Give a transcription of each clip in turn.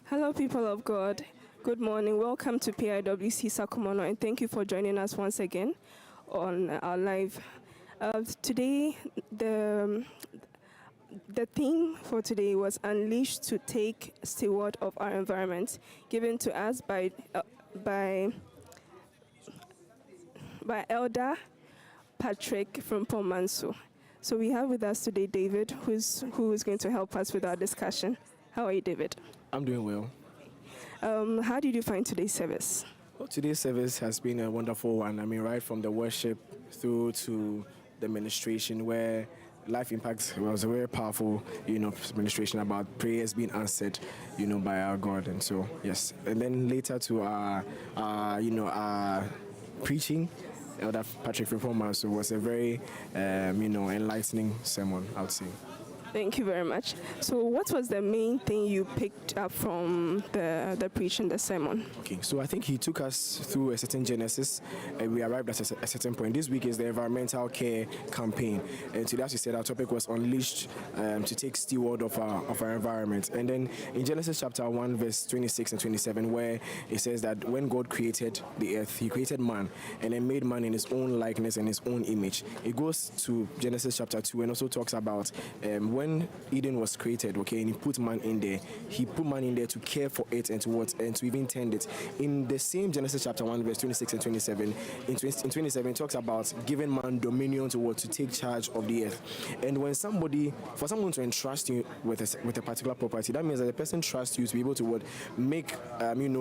Hello, people of God. Good morning. Welcome to PIWC Sakumono, and thank you for joining us once again on our live. Today, the theme for today was Unleashed to Take Steward of Our Environment, given to us by Elder Patrick from Pomanso. So we have with us today David, who is going to help us with our discussion. How are you, David? I'm doing well. How did you find today's service? Well, today's service has been a wonderful one. I mean, right from the worship through to the ministration, where Life Impact was a very powerful, ministration about prayers being answered, by our God. And so, yes. And then later to our preaching, Elder Patrick Reformer, so was a very, enlightening sermon, I would say. Thank you very much. So what was the main thing you picked up from the preaching, the sermon? Okay, so I think he took us through a certain genesis, and we arrived at a certain point. This week is the environmental care campaign, and today, as you said, our topic was Unleashed to take steward of our environment. And then in Genesis chapter 1, verse 26 and 27, where it says that when God created the earth, he created man, and then made man in his own likeness and his own image. It goes to Genesis chapter 2 and also talks about when Eden was created, okay, and he put man in there. He put man in there to care for it and to even tend it. In the same Genesis chapter 1, verse 26 and 27, in 27 it talks about giving man dominion to take charge of the earth. And when for someone to entrust you with a particular property, that means that the person trusts you to be able to make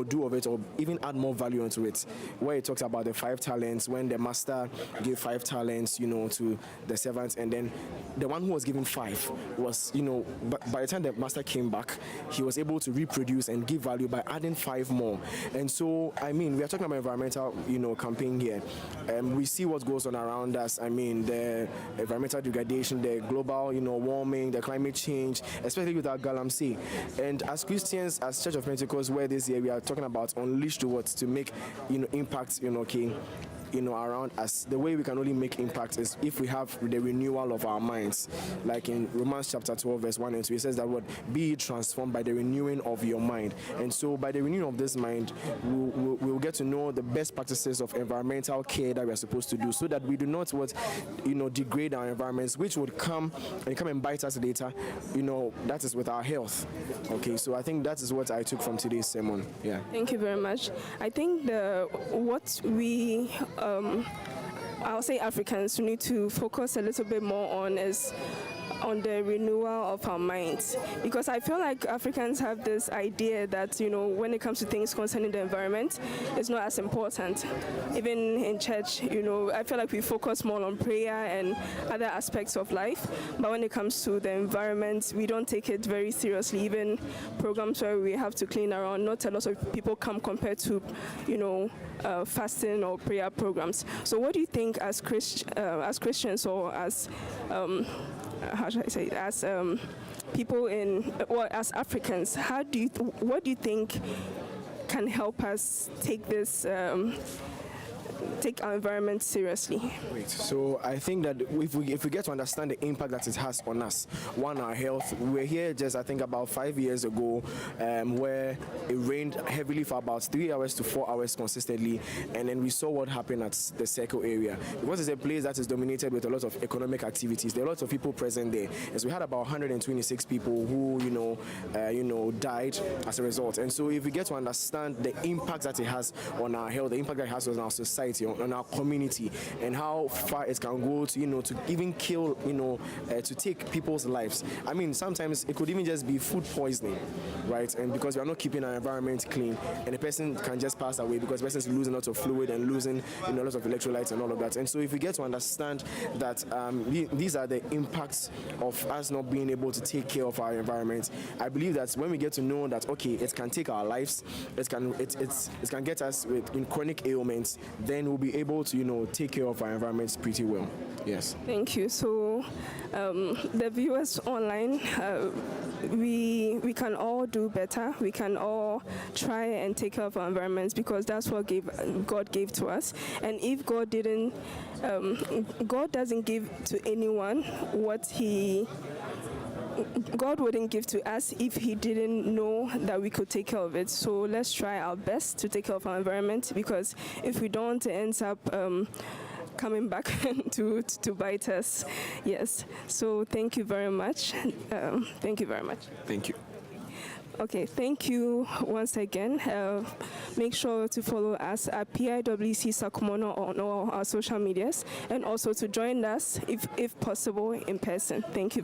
do of it or even add more value onto it. Where it talks about the 5 talents, when the master gave 5 talents, to the servants, and then the one who was given 5 was, but by the time the master came back, he was able to reproduce and give value by adding 5 more. And so, I mean, we are talking about environmental, campaign here. We see what goes on around us. I mean, the environmental degradation, the global, warming, the climate change, especially with our Galamsey. And as Christians, as Church of Pentecost, where this year we are talking about unleashed to make, impacts, around us. The way we can only make impact is if we have the renewal of our minds. Like in Romans chapter 12, verse 1 and 2, it says that be transformed by the renewing of your mind. And so by the renewing of this mind, we'll get to know the best practices of environmental care that we are supposed to do, so that we do not degrade our environments, which would come and bite us later. That is with our health. Okay, so I think that is what I took from today's sermon. Yeah. Thank you very much. I think what we I'll say Africans need to focus a little bit more on is on the renewal of our minds, because I feel like Africans have this idea that when it comes to things concerning the environment, it's not as important. Even in church, I feel like we focus more on prayer and other aspects of life, but when it comes to the environment, we don't take it very seriously. Even programs where we have to clean around, not a lot of people come compared to fasting or prayer programs. So what do you think as Christians or as how should I say it? As people as Africans, what do you think can help us take our environment seriously? Great. So I think that if we get to understand the impact that it has on us, one, our health. We were here just, I think, about 5 years ago, where it rained heavily for about 3 hours to 4 hours consistently, and then we saw what happened at the Circle area, because it's a place that is dominated with a lot of economic activities. There are lots of people present there, as we had about 126 people who died as a result. And so if we get to understand the impact that it has on our health, the impact that it has on our society, on our community, and how far it can go to even kill, to take people's lives. I mean, sometimes it could even just be food poisoning, right? And because we are not keeping our environment clean, and the person can just pass away because the person is losing lots of fluid and losing lots of electrolytes and all of that. And so if we get to understand that these are the impacts of us not being able to take care of our environment, I believe that when we get to know that, okay, it can take our lives, it can get us in chronic ailments, then we'll be able to take care of our environments pretty well. Yes. Thank you. So the viewers online, we can all do better. We can all try and take care of our environments, because that's what God gave to us. And if God doesn't give to anyone what he God wouldn't give to us if He didn't know that we could take care of it. So let's try our best to take care of our environment, because if we don't, it ends up coming back to bite us. Yes. So thank you very much. Thank you very much. Thank you. Okay, thank you once again. Make sure to follow us at PIWC Sakumono on all our social medias, and also to join us, if possible, in person. Thank you.